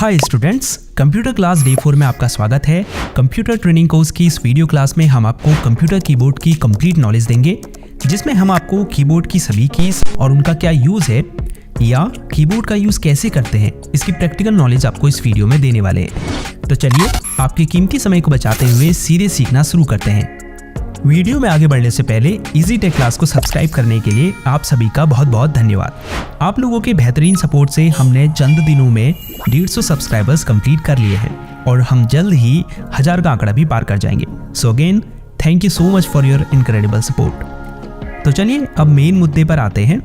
Hi students, computer class day 4 में आपका स्वागत है। कंप्यूटर ट्रेनिंग कोर्स की इस वीडियो क्लास में हम आपको कंप्यूटर कीबोर्ड की कंप्लीट नॉलेज देंगे, जिसमें हम आपको कीबोर्ड की सभी कीज और उनका क्या यूज़ है या कीबोर्ड का यूज़ कैसे करते हैं, इसकी प्रैक्टिकल नॉलेज आपको इस वीडियो में देने वाले हैं। तो चलिए आपके कीमती समय को बचाते हुए सीधे सीखना शुरू करते हैं। वीडियो में आगे बढ़ने से पहले इजी टेक क्लास को सब्सक्राइब करने के लिए आप सभी का बहुत बहुत धन्यवाद। आप लोगों के बेहतरीन सपोर्ट से हमने चंद दिनों में 150 सब्सक्राइबर्स कंप्लीट कर लिए हैं और हम जल्द ही 1000 का आंकड़ा भी पार कर जाएंगे। So again thank you so much for your incredible support. तो चलिए अब मेन मुद्दे पर आते हैं।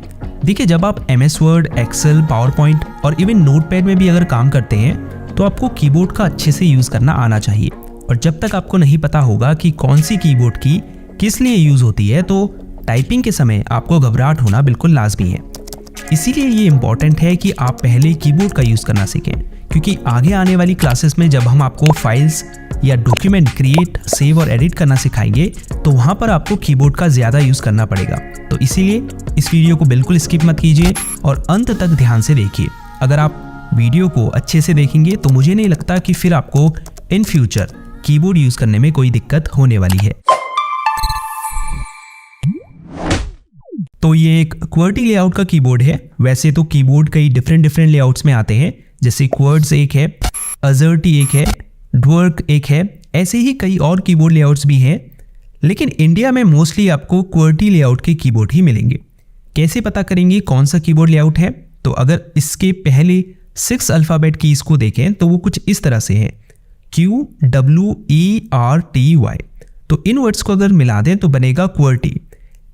देखिए, जब आप MS Word, Excel, PowerPoint और इवन नोटपैड में भी अगर काम करते हैं तो आपको कीबोर्ड का अच्छे से यूज़ करना आना चाहिए। और जब तक आपको नहीं पता होगा कि कौन सी कीबोर्ड की किस लिए यूज़ होती है तो टाइपिंग के समय आपको घबराहट होना बिल्कुल लाजमी है। इसीलिए ये इम्पॉर्टेंट है कि आप पहले कीबोर्ड का यूज़ करना सीखें, क्योंकि आगे आने वाली क्लासेस में जब हम आपको फाइल्स या डॉक्यूमेंट क्रिएट, सेव और एडिट करना सिखाएंगे तो वहाँ पर आपको कीबोर्ड का ज़्यादा यूज़ करना पड़ेगा। तो इसीलिए इस वीडियो को बिल्कुल स्किप मत कीजिए और अंत तक ध्यान से देखिए। अगर आप वीडियो को अच्छे से देखेंगे तो मुझे नहीं लगता कि फिर आपको इन फ्यूचर कीबोर्ड यूज़ करने में कोई दिक्कत होने वाली है। तो ये एक QWERTY लेआउट का कीबोर्ड है। वैसे तो कीबोर्ड कई डिफरेंट लेआउट्स में आते हैं, जैसे QWERTZ एक है, AZERTY एक है, DWORD एक है, ऐसे ही कई और कीबोर्ड लेआउट्स भी हैं। लेकिन इंडिया में मोस्टली आपको QWERTY लेआउट के कीबोर्ड ही मिलेंगे। कैसे पता करेंगे कौन सा कीबोर्ड लेआउट है? तो अगर इसके पहले 6 अल्फ़ाबेट कीज़ को देखें तो वो कुछ इस तरह से है, QWERTY। तो इन वर्ड्स को अगर मिला दें तो बनेगा QWERTY।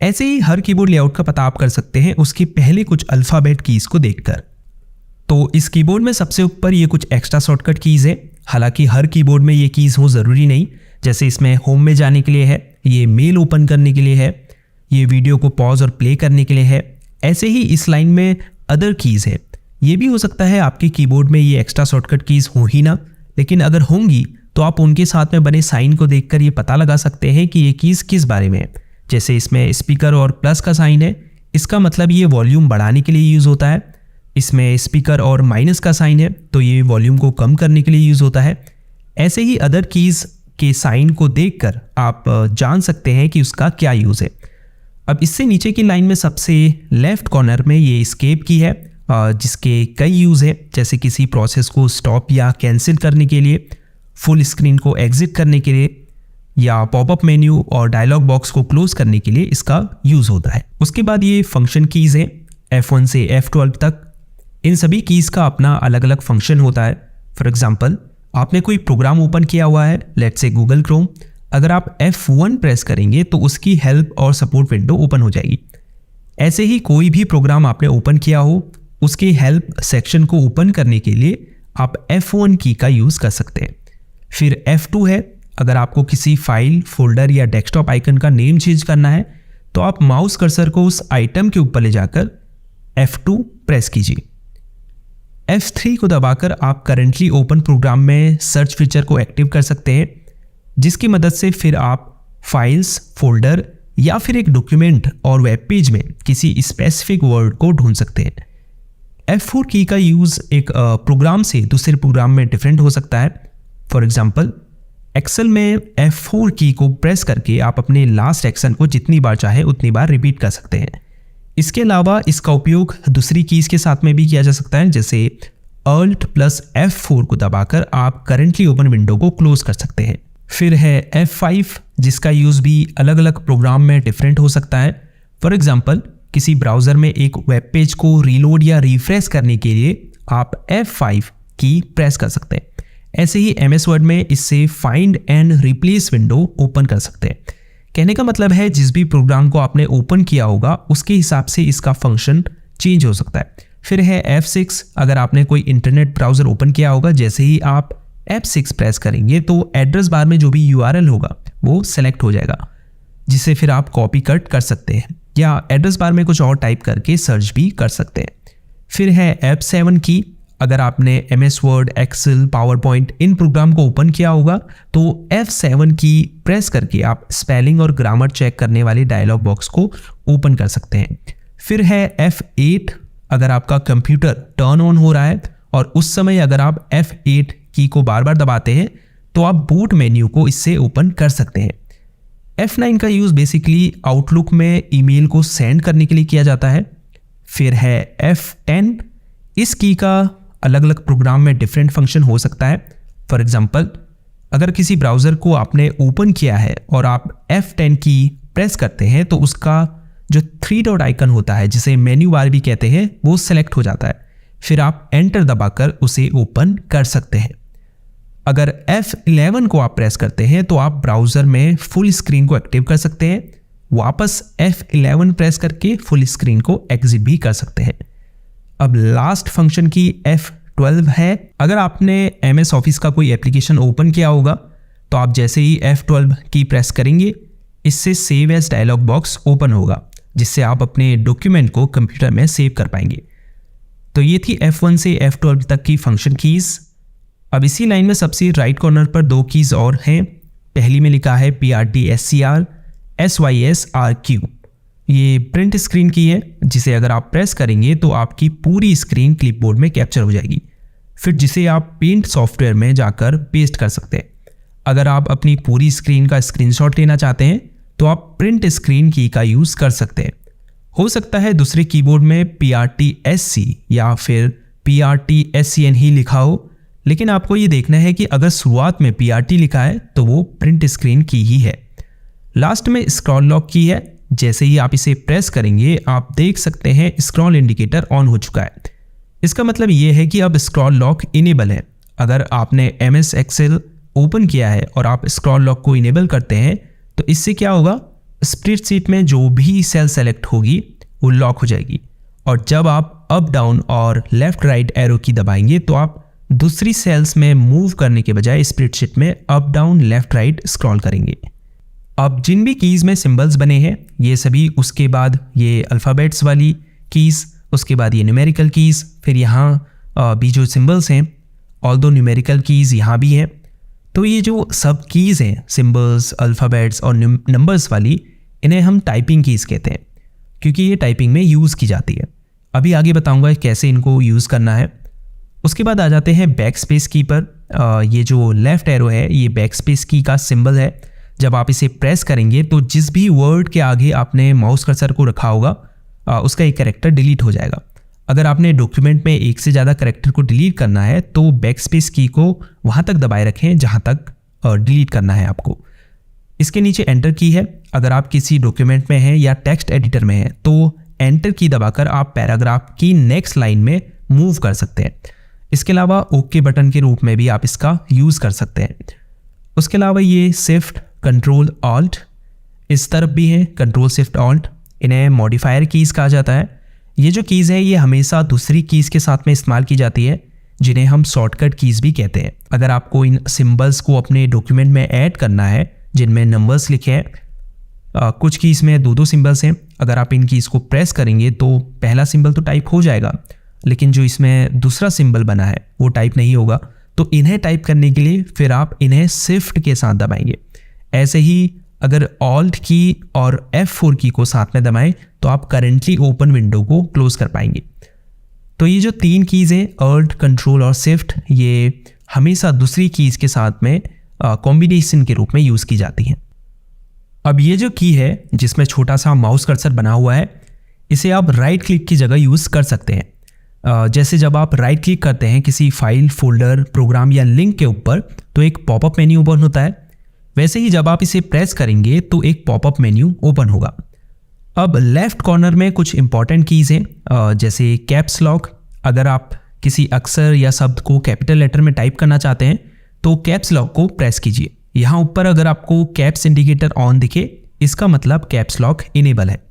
ऐसे ही हर कीबोर्ड लेआउट का पता आप कर सकते हैं उसके पहले कुछ अल्फ़ाबेट कीज़ को देखकर। तो इस कीबोर्ड में सबसे ऊपर ये कुछ एक्स्ट्रा शॉर्टकट कीज़ है। हालांकि हर कीबोर्ड में ये कीज़ हो ज़रूरी नहीं। जैसे इसमें होम में जाने के लिए है, ये मेल ओपन करने के लिए है, ये वीडियो को पॉज और प्ले करने के लिए है। ऐसे ही इस लाइन में अदर कीज़ है। ये भी हो सकता है आपके कीबोर्ड में ये एक्स्ट्रा शॉर्टकट कीज़ हो ही ना, लेकिन अगर होंगी तो आप उनके साथ में बने साइन को देखकर ये पता लगा सकते हैं कि ये कीज़ किस बारे में है। जैसे इसमें स्पीकर और प्लस का साइन है, इसका मतलब ये वॉल्यूम बढ़ाने के लिए यूज़ होता है। इसमें स्पीकर और माइनस का साइन है तो ये वॉल्यूम को कम करने के लिए यूज़ होता है। ऐसे ही अदर कीज़ के साइन को देखकर आप जान सकते हैं कि उसका क्या यूज़ है। अब इससे नीचे की लाइन में सबसे लेफ्ट कॉर्नर में ये एस्केप की है, जिसके कई यूज़ है, जैसे किसी प्रोसेस को स्टॉप या कैंसिल करने के लिए, फुल स्क्रीन को एग्जिट करने के लिए, या पॉपअप मेन्यू और डायलॉग बॉक्स को क्लोज करने के लिए इसका यूज़ होता है। उसके बाद ये फंक्शन कीज़ है, F1 से F12 तक। इन सभी कीज़ का अपना अलग अलग फंक्शन होता है। फॉर एग्जांपल, आपने कोई प्रोग्राम ओपन किया हुआ है, लेट्स से गूगल क्रोम। अगर आप F1 प्रेस करेंगे तो उसकी हेल्प और सपोर्ट विंडो ओपन हो जाएगी। ऐसे ही कोई भी प्रोग्राम आपने ओपन किया हो, उसके हेल्प सेक्शन को ओपन करने के लिए आप F1 की का यूज़ कर सकते हैं। फिर F2 है, अगर आपको किसी फाइल, फोल्डर या डेस्कटॉप आइकन का नेम चेंज करना है तो आप माउस कर्सर को उस आइटम के ऊपर ले जाकर F2 प्रेस कीजिए। F3 को दबाकर आप करंटली ओपन प्रोग्राम में सर्च फीचर को एक्टिव कर सकते हैं, जिसकी मदद से फिर आप फाइल्स, फोल्डर या फिर एक डॉक्यूमेंट और वेब पेज में किसी स्पेसिफिक वर्ड को ढूंढ सकते हैं। F4 की का यूज़ एक प्रोग्राम से दूसरे प्रोग्राम में डिफरेंट हो सकता है। फॉर एग्जाम्पल, एक्सेल में F4 की को प्रेस करके आप अपने लास्ट एक्शन को जितनी बार चाहे उतनी बार रिपीट कर सकते हैं। इसके अलावा इसका उपयोग दूसरी कीज़ के साथ में भी किया जा सकता है, जैसे Alt + F4 को दबाकर आप करंटली ओपन विंडो को क्लोज कर सकते हैं। फिर है F5, जिसका यूज़ भी अलग अलग प्रोग्राम में डिफरेंट हो सकता है। फॉर एग्जाम्पल, किसी ब्राउज़र में एक वेब पेज को रीलोड या रिफ्रेश करने के लिए आप F5 की प्रेस कर सकते हैं। ऐसे ही MS वर्ड में इससे find and replace window open कर सकते हैं। कहने का मतलब है जिस भी प्रोग्राम को आपने ओपन किया होगा उसके हिसाब से इसका फंक्शन चेंज हो सकता है। फिर है F6, अगर आपने कोई इंटरनेट ब्राउज़र ओपन किया होगा, जैसे ही आप F6 प्रेस करेंगे तो एड्रेस बार में जो भी URL होगा वो सेलेक्ट हो जाएगा, जिसे फिर आप कॉपी कट कर सकते हैं या एड्रेस बार में कुछ और टाइप करके सर्च भी कर सकते हैं। फिर है F7 की, अगर आपने MS Word, Excel, PowerPoint इन प्रोग्राम को ओपन किया होगा तो F7 की प्रेस करके आप स्पेलिंग और ग्रामर चेक करने वाले डायलॉग बॉक्स को ओपन कर सकते हैं। फिर है F8, अगर आपका कंप्यूटर टर्न ऑन हो रहा है और उस समय अगर आप F8 की को बार बार दबाते हैं तो आप बूट मेन्यू को इससे ओपन कर सकते हैं। F9 का यूज़ बेसिकली आउटलुक में ईमेल को सेंड करने के लिए किया जाता है। फिर है F10, इस की का अलग अलग प्रोग्राम में डिफरेंट फंक्शन हो सकता है। फॉर एग्जांपल, अगर किसी ब्राउज़र को आपने ओपन किया है और आप F10 की प्रेस करते हैं तो उसका जो 3 डॉट आइकन होता है, जिसे मेन्यू बार भी कहते हैं, वो सेलेक्ट हो जाता है। फिर आप एंटर दबाकर उसे ओपन कर सकते हैं। अगर F11 को आप प्रेस करते हैं तो आप ब्राउज़र में फुल स्क्रीन को एक्टिव कर सकते हैं। वापस F11 प्रेस करके फुल स्क्रीन को एग्जिट भी कर सकते हैं। अब लास्ट फंक्शन की F12 है। अगर आपने MS ऑफिस का कोई एप्लीकेशन ओपन किया होगा तो आप जैसे ही F12 की प्रेस करेंगे, इससे save as dialog box open होगा, जिससे आप अपने डॉक्यूमेंट को कंप्यूटर में सेव कर पाएंगे। तो ये थी F1 से F12 तक की फंक्शन कीज़। अब इसी लाइन में सबसे राइट कॉर्नर पर 2 कीज़ और हैं। पहली में लिखा है PRT/SCR SYSRQ। ये प्रिंट स्क्रीन की है, जिसे अगर आप प्रेस करेंगे तो आपकी पूरी स्क्रीन क्लिपबोर्ड में कैप्चर हो जाएगी, फिर जिसे आप पेंट सॉफ्टवेयर में जाकर पेस्ट कर सकते हैं। अगर आप अपनी पूरी स्क्रीन का स्क्रीनशॉट लेना चाहते हैं तो आप प्रिंट स्क्रीन की का यूज़ कर सकते हैं। हो सकता है दूसरे कीबोर्ड में PRTSC या फिर PRTSCN ही लिखा हो, लेकिन आपको ये देखना है कि अगर शुरुआत में PRT लिखा है तो वो प्रिंट स्क्रीन की ही है। लास्ट में स्क्रॉल लॉक की है। जैसे ही आप इसे प्रेस करेंगे आप देख सकते हैं स्क्रॉल इंडिकेटर ऑन हो चुका है। इसका मतलब ये है कि अब स्क्रॉल लॉक इनेबल है। अगर आपने MS Excel ओपन किया है और आप स्क्रॉल लॉक को इनेबल करते हैं तो इससे क्या होगा, स्प्रेडशीट में जो भी सेल सेलेक्ट होगी वो लॉक हो जाएगी, और जब आप अप डाउन और लेफ्ट राइट एरो की दबाएंगे तो आप दूसरी सेल्स में मूव करने के बजाय स्प्रेडशीट में up down left right scroll करेंगे। अब जिन भी कीज़ में सिंबल्स बने हैं ये सभी, उसके बाद ये अल्फ़ाबेट्स वाली कीज़, उसके बाद ये न्यूमेरिकल कीज़, फिर यहाँ भी जो सिंबल्स हैं, ऑल्दो न्यूमेरिकल कीज़ यहाँ भी हैं। तो ये जो सब कीज़ हैं, सिंबल्स, अल्फ़ाबेट्स और नंबर्स वाली, इन्हें हम टाइपिंग कीज़ कहते हैं, क्योंकि ये टाइपिंग में यूज़ की जाती है। अभी आगे बताऊँगा कैसे इनको यूज़ करना है। उसके बाद आ जाते हैं बैक स्पेस की पर। ये जो लेफ़्ट एरो है ये बैक स्पेस की का सिंबल है। जब आप इसे प्रेस करेंगे तो जिस भी वर्ड के आगे आपने माउस कर्सर को रखा होगा उसका एक कैरेक्टर डिलीट हो जाएगा। अगर आपने डॉक्यूमेंट में एक से ज़्यादा कैरेक्टर को डिलीट करना है तो बैक स्पेस की को वहाँ तक दबाए रखें जहाँ तक डिलीट करना है आपको। इसके नीचे एंटर की है। अगर आप किसी डॉक्यूमेंट में हैं या टेक्स्ट एडिटर में हैं तो एंटर की दबाकर आप पैराग्राफ की नेक्स्ट लाइन में मूव कर सकते हैं। इसके अलावा ओके बटन के रूप में भी आप इसका यूज़ कर सकते हैं। उसके अलावा ये शिफ्ट, कंट्रोल, ऑल्ट इस तरफ भी हैं, कंट्रोल शिफ्ट ऑल्ट। इन्हें मॉडिफायर कीज़ कहा जाता है। ये जो कीज़ है ये हमेशा दूसरी कीज़ के साथ में इस्तेमाल की जाती है, जिन्हें हम शॉर्टकट कीज़ भी कहते हैं। अगर आपको इन सिंबल्स को अपने डॉक्यूमेंट में ऐड करना है जिनमें नंबर्स लिखे हैं, कुछ कीज़ में 2-2 सिंबल्स हैं, अगर आप इन कीज़ को प्रेस करेंगे तो पहला सिंबल तो टाइप हो जाएगा, लेकिन जो इसमें दूसरा सिंबल बना है वो टाइप नहीं होगा। तो इन्हें टाइप करने के लिए फिर आप इन्हें शिफ्ट के साथ दबाएंगे। ऐसे ही अगर ऑल्ट की और F4 की को साथ में दबाएं तो आप करेंटली ओपन विंडो को क्लोज कर पाएंगे। तो ये जो 3 कीज़ हैं, ऑल्ट, कंट्रोल और शिफ्ट, ये हमेशा दूसरी कीज़ के साथ में कॉम्बिनेशन के रूप में यूज़ की जाती हैं। अब ये जो की है जिसमें छोटा सा माउस कर्सर बना हुआ है, इसे आप राइट क्लिक की जगह यूज़ कर सकते हैं। जैसे जब आप राइट क्लिक करते हैं किसी फाइल, फोल्डर, प्रोग्राम या लिंक के ऊपर तो एक पॉपअप मेन्यू ओपन होता है, वैसे ही जब आप इसे प्रेस करेंगे तो एक पॉपअप मेन्यू ओपन होगा। अब लेफ्ट कॉर्नर में कुछ इंपॉर्टेंट कीज़ हैं, जैसे कैप्स लॉक। अगर आप किसी अक्षर या शब्द को कैपिटल लेटर में टाइप करना चाहते हैं तो कैप्स लॉक को प्रेस कीजिए। यहाँ ऊपर अगर आपको कैप्स इंडिकेटर ऑन दिखे, इसका मतलब कैप्स लॉक इनेबल है।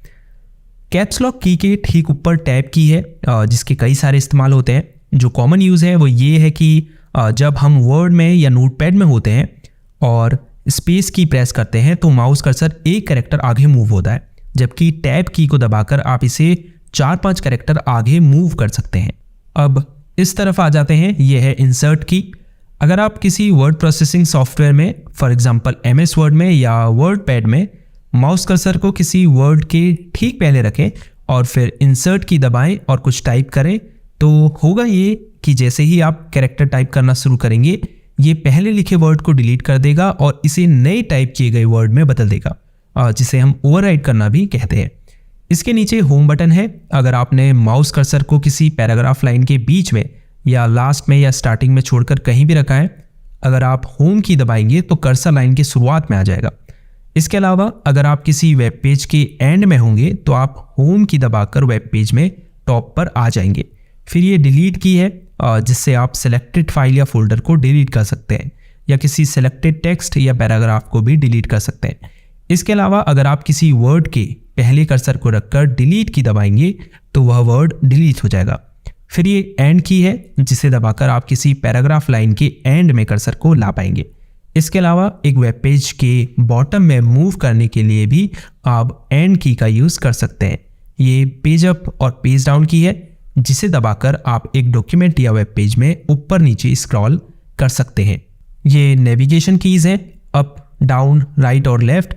कैप्स लॉक की के ठीक ऊपर टैब की है, जिसके कई सारे इस्तेमाल होते हैं। जो कॉमन यूज़ है वो ये है कि जब हम वर्ड में या नोटपैड में होते हैं और स्पेस की प्रेस करते हैं तो माउस कर्सर एक कैरेक्टर आगे मूव होता है, जबकि टैब की को दबाकर आप इसे 4-5 कैरेक्टर आगे मूव कर सकते हैं। अब इस तरफ आ जाते हैं, ये है इंसर्ट की। अगर आप किसी वर्ड प्रोसेसिंग सॉफ्टवेयर में, फॉर एग्जांपल MS वर्ड में या वर्ड पैड में, माउस कर्सर को किसी वर्ड के ठीक पहले रखें और फिर इंसर्ट की दबाएं और कुछ टाइप करें तो होगा ये कि जैसे ही आप कैरेक्टर टाइप करना शुरू करेंगे, ये पहले लिखे वर्ड को डिलीट कर देगा और इसे नए टाइप किए गए वर्ड में बदल देगा, जिसे हम ओवरराइट करना भी कहते हैं। इसके नीचे होम बटन है। अगर आपने माउस कर्सर को किसी पैराग्राफ लाइन के बीच में या लास्ट में या स्टार्टिंग में छोड़कर कहीं भी रखा है, अगर आप होम की दबाएंगे तो कर्सर लाइन की शुरुआत में आ जाएगा। इसके अलावा अगर आप किसी वेब पेज के एंड में होंगे तो आप होम की दबाकर वेब पेज में टॉप पर आ जाएंगे। फिर ये डिलीट की है, जिससे आप सिलेक्टेड फाइल या फोल्डर को डिलीट कर सकते हैं या किसी सिलेक्टेड टेक्स्ट या पैराग्राफ को भी डिलीट कर सकते हैं। इसके अलावा अगर आप किसी वर्ड के पहले कर्सर को रखकर डिलीट की दबाएंगे तो वह वर्ड डिलीट हो जाएगा। फिर ये एंड की है, जिसे दबाकर आप किसी पैराग्राफ लाइन के एंड में कर्सर को ला पाएंगे। इसके अलावा एक वेब पेज के बॉटम में मूव करने के लिए भी आप एंड की का यूज़ कर सकते हैं। ये पेज अप और पेज डाउन की है, जिसे दबाकर आप एक डॉक्यूमेंट या वेब पेज में ऊपर नीचे स्क्रॉल कर सकते हैं। ये नेविगेशन कीज़ हैं, अप डाउन राइट और लेफ्ट।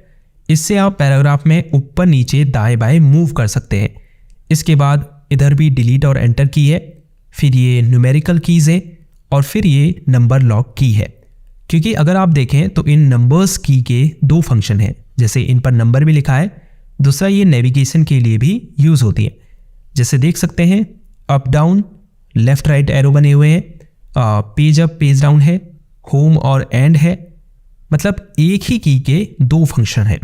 इससे आप पैराग्राफ में ऊपर नीचे दाएं बाएं मूव कर सकते हैं। इसके बाद इधर भी डिलीट और एंटर की है। फिर ये न्यूमेरिकल कीज़ है और फिर ये नंबर लॉक की है। क्योंकि अगर आप देखें तो इन नंबर्स की के दो फंक्शन हैं, जैसे इन पर नंबर भी लिखा है, दूसरा ये नेविगेशन के लिए भी यूज़ होती है। जैसे देख सकते हैं up down left right arrow बने हुए हैं, पेज अप पेज डाउन है, होम और एंड है, मतलब एक ही की के दो फंक्शन हैं।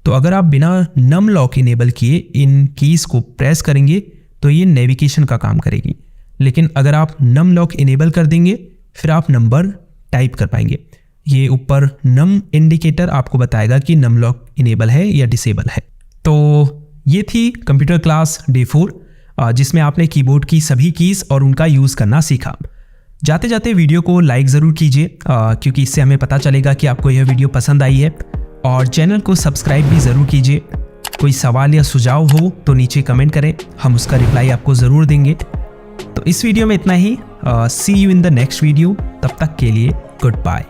तो अगर आप बिना नम लॉक इनेबल किए इन कीज़ को प्रेस करेंगे तो ये नेविगेशन का काम करेगी, लेकिन अगर आप नम लॉक इनेबल कर देंगे फिर आप नंबर टाइप कर पाएंगे। ये ऊपर नम इंडिकेटर आपको बताएगा कि नम लॉक इनेबल है या डिसेबल है। तो ये थी कंप्यूटर क्लास डे 4, जिसमें आपने कीबोर्ड की सभी कीज़ और उनका यूज़ करना सीखा। जाते जाते वीडियो को लाइक ज़रूर कीजिए, क्योंकि इससे हमें पता चलेगा कि आपको यह वीडियो पसंद आई है, और चैनल को सब्सक्राइब भी ज़रूर कीजिए। कोई सवाल या सुझाव हो तो नीचे कमेंट करें, हम उसका रिप्लाई आपको ज़रूर देंगे। तो इस वीडियो में इतना ही। See you in the next video. तब तक के लिए गुड बाय।